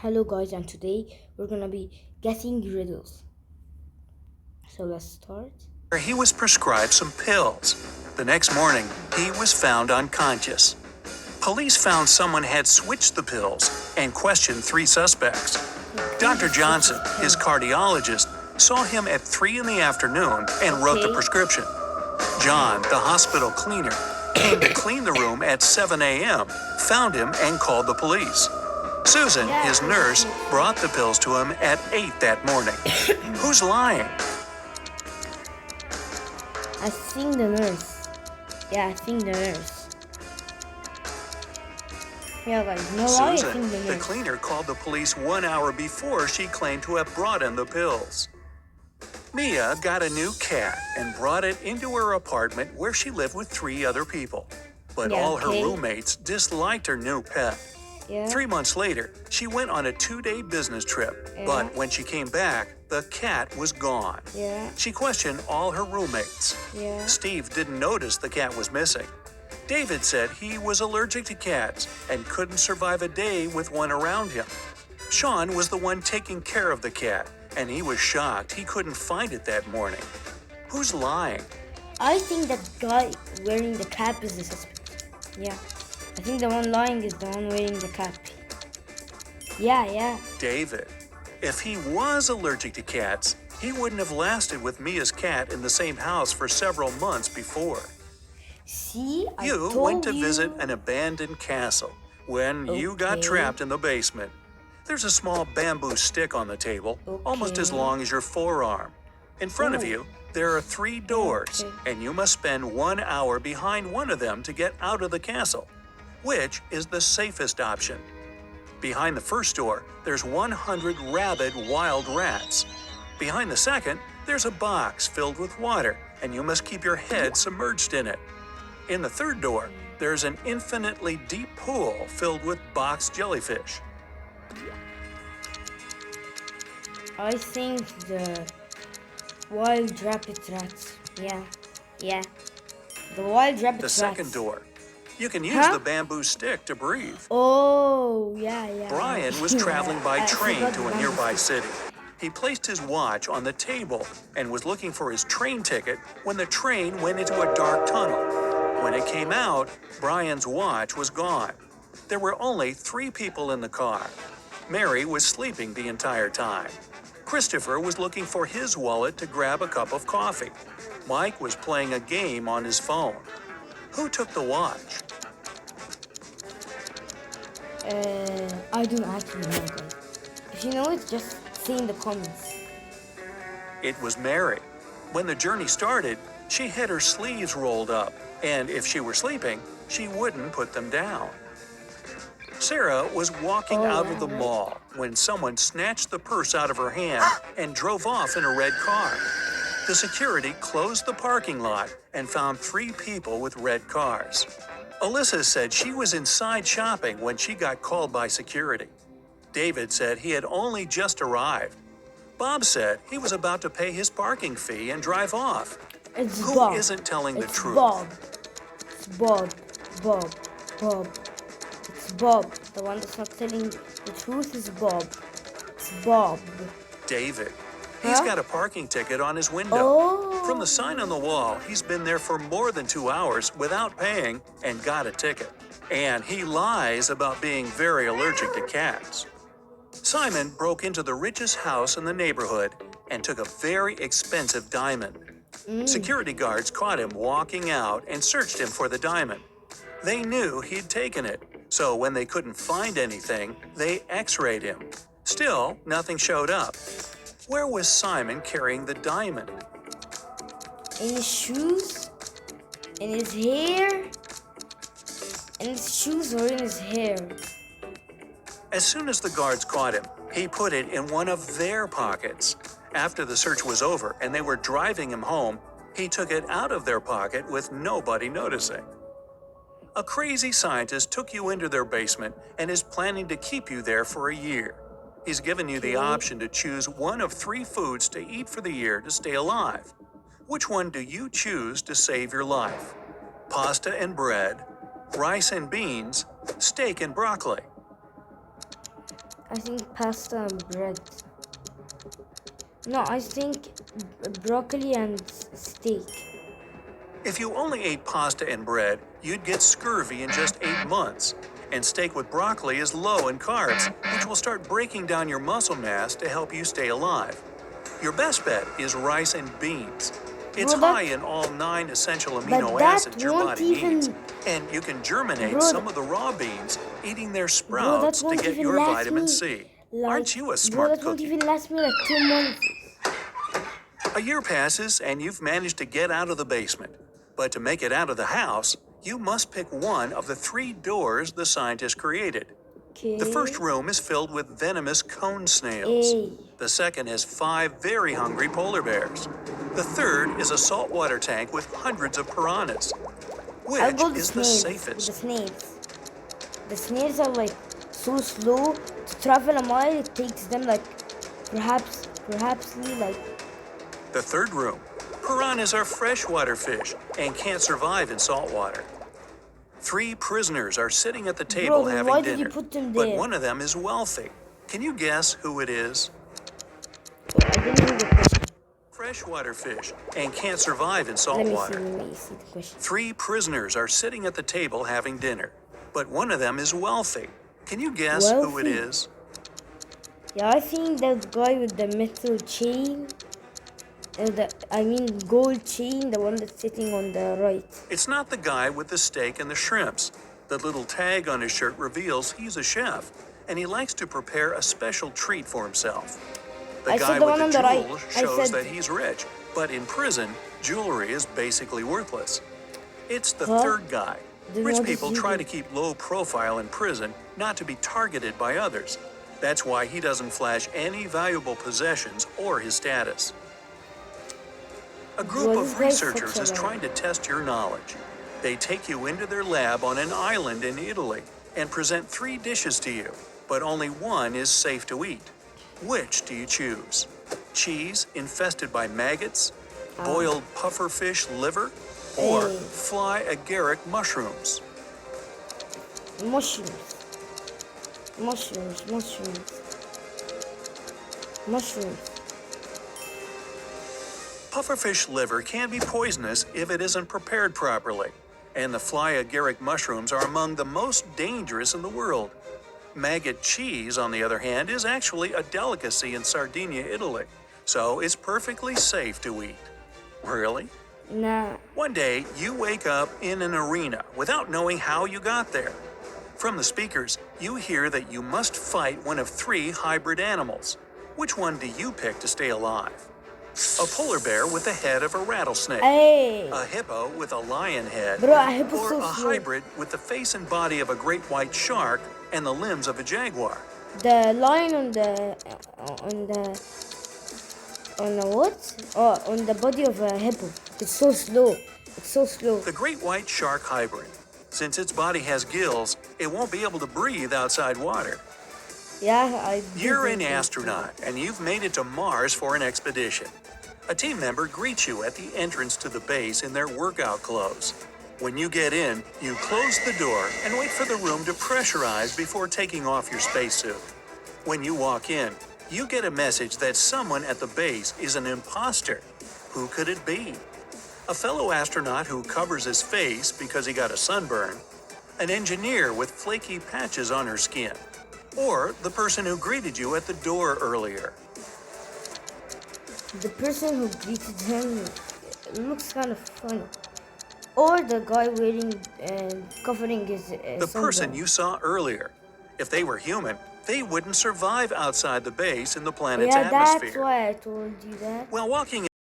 Hello guys, and today we're gonna be guessing riddles. So let's start. He was prescribed some pills. The next morning, he was found unconscious. Police found someone had switched the pills and questioned three suspects. Dr. Johnson, his cardiologist, saw him at 3 in the afternoon and wrote the Okay. prescription. John, the hospital cleaner, came to clean the room at 7 a.m., found him, and called the police. Susan, Yeah, his nurse, brought the pills to him at 8 that morning. Who's lying? I think the nurse. Yeah, I think the nurse. Yeah, guys, no lie, I Susan, think the the nurse. cleaner, called the police 1 hour before she claimed to have brought in the pills. Mia got a new cat and brought it into her apartment where she lived with 3 other people. But Yeah, all her okay. roommates disliked her new pet. Yeah. 3 months later, she went on a 2-day business trip, Yeah. but when she came back, the cat was gone. Yeah. She questioned all her roommates. Yeah. Steve didn't notice the cat was missing. David said he was allergic to cats and couldn't survive a day with one around him. Sean was the one taking care of the cat, and he was shocked he couldn't find it that morning. Who's lying? I think that guy wearing the cap is the suspect. Yeah. I think the one lying is the one wearing the cap. Yeah. David. If he was allergic to cats, he wouldn't have lasted with Mia's cat in the same house for several months before. See, I You told went to you. visit an abandoned castle when you got Okay. trapped in the basement. There's a small bamboo stick on the table, almost as Okay. long as your forearm. In front of Ooh. you, there are 3 doors, Okay. and you must spend 1 hour behind one of them to get out of the castle. Which is the safest option? Behind the first door, there's 100 rabid wild rats. Behind the second, there's a box filled with water, and you must keep your head submerged in it. In the third door, there's an infinitely deep pool filled with box jellyfish. I think the wild rabbit rats. Yeah. The wild rabbit The rats. second door. You can use Huh? the bamboo stick to breathe. Oh, yeah. Brian was traveling by I train forgot to a the nearby bamboo stick. city. He placed his watch on the table and was looking for his train ticket when the train went into a dark tunnel. When it came out, Brian's watch was gone. There were only 3 people in the car. Mary was sleeping the entire time. Christopher was looking for his wallet to grab a cup of coffee. Mike was playing a game on his phone. Who took the watch? I don't actually know, guys. If you know it, just say in the comments. It was Mary. When the journey started, she had her sleeves rolled up, and if she were sleeping, she wouldn't put them down. Sarah was walking out of the mall when someone snatched the purse out of her hand and drove off in a red car. The security closed the parking lot and found 3 people with red cars. Alyssa said she was inside shopping when she got called by security. David said he had only just arrived. Bob said he was about to pay his parking fee and drive off. It's Who Bob. isn't telling the It's truth? Bob. It's Bob. It's Bob. The one that's not telling the truth is Bob. It's Bob. David. He's Huh? got a parking ticket on his window. Oh. From the sign on the wall, he's been there for more than 2 hours without paying and got a ticket. And he lies about being very allergic to cats. Simon broke into the richest house in the neighborhood and took a very expensive diamond. Security guards caught him walking out and searched him for the diamond. They knew he'd taken it, so when they couldn't find anything, they x-rayed him. Still, nothing showed up. Where was Simon carrying the diamond? In his shoes? In his hair? In his shoes or in his hair? As soon as the guards caught him, he put it in one of their pockets. After the search was over and they were driving him home, he took it out of their pocket with nobody noticing. A crazy scientist took you into their basement and is planning to keep you there for a year. He's given you the option to choose one of 3 foods to eat for the year to stay alive. Which one do you choose to save your life? Pasta and bread, rice and beans, steak and broccoli. I think pasta and bread. No, I think broccoli and steak. If you only ate pasta and bread, you'd get scurvy in just 8 months. And steak with broccoli is low in carbs, which will start breaking down your muscle mass to help you stay alive. Your best bet is rice and beans. It's Bro, high in all 9 essential but amino that acids your won't body even- needs. And you can germinate Bro, some of the raw beans, eating their Bro, that sprouts to won't get even your last vitamin me. C. Like, Aren't you a bro, smart that won't cookie? even last me like 2 months. A year passes and you've managed to get out of the basement. But to make it out of the house, you must pick one of the 3 doors the scientists created. Okay. The first room is filled with venomous cone snails. A. The second has 5 very hungry polar bears. The third is a saltwater tank with hundreds of piranhas. I'll Which go the is the snails. The safest? snails. The snails are like so slow to travel a mile. It takes them like perhaps like The third room. Piranhas are freshwater fish and can't survive in salt water. 3 prisoners are sitting at the table Bro, having why dinner. did you put them But there? one of them is wealthy. Can you guess who it is? I didn't hear the question. Freshwater fish and can't survive in salt Let me water. see the question. 3 prisoners are sitting at the table having dinner. But one of them is wealthy. Can you guess who it Wealthy? is? Yeah, I think that guy with the metal chain. Gold chain, the one that's sitting on the right. It's not the guy with the steak and the shrimps. The little tag on his shirt reveals he's a chef, and he likes to prepare a special treat for himself. The I guy said the with one the on the right. jewels I shows said- that he's rich, but in prison, jewelry is basically worthless. It's the Huh? third guy. Then Rich what does people he try do? to keep low profile in prison, not to be targeted by others. That's why he doesn't flash any valuable possessions or his status. A group Bro, of this guy's researchers such is a- trying to test your knowledge. They take you into their lab on an island in Italy and present 3 dishes to you, but only one is safe to eat. Which do you choose? Cheese infested by maggots, boiled pufferfish liver, or Hey. fly agaric mushrooms? Mushrooms. Pufferfish liver can be poisonous if it isn't prepared properly, and the fly agaric mushrooms are among the most dangerous in the world. Maggot cheese, on the other hand, is actually a delicacy in Sardinia, Italy, so it's perfectly safe to eat. Really? Nah. One day, you wake up in an arena without knowing how you got there. From the speakers, you hear that you must fight one of 3 hybrid animals. Which one do you pick to stay alive? A polar bear with the head of a rattlesnake, Hey. a hippo with a lion head, Bro, a hippo's or so a slow. hybrid with the face and body of a great white shark and the limbs of a jaguar. The line on the what? Oh, on the body of a hippo. It's so slow. The great white shark hybrid. Since its body has gills, it won't be able to breathe outside water. Yeah, I. You're an didn't- astronaut, and you've made it to Mars for an expedition. A team member greets you at the entrance to the base in their workout clothes. When you get in, you close the door and wait for the room to pressurize before taking off your spacesuit. When you walk in, you get a message that someone at the base is an imposter. Who could it be? A fellow astronaut who covers his face because he got a sunburn, an engineer with flaky patches on her skin, or the person who greeted you at the door earlier. The person who greeted him looks kind of funny. Or the guy wearing covering his. The person you saw earlier. If they were human, they wouldn't survive outside the base in the planet's Yeah, that's atmosphere. why I told you that. While walking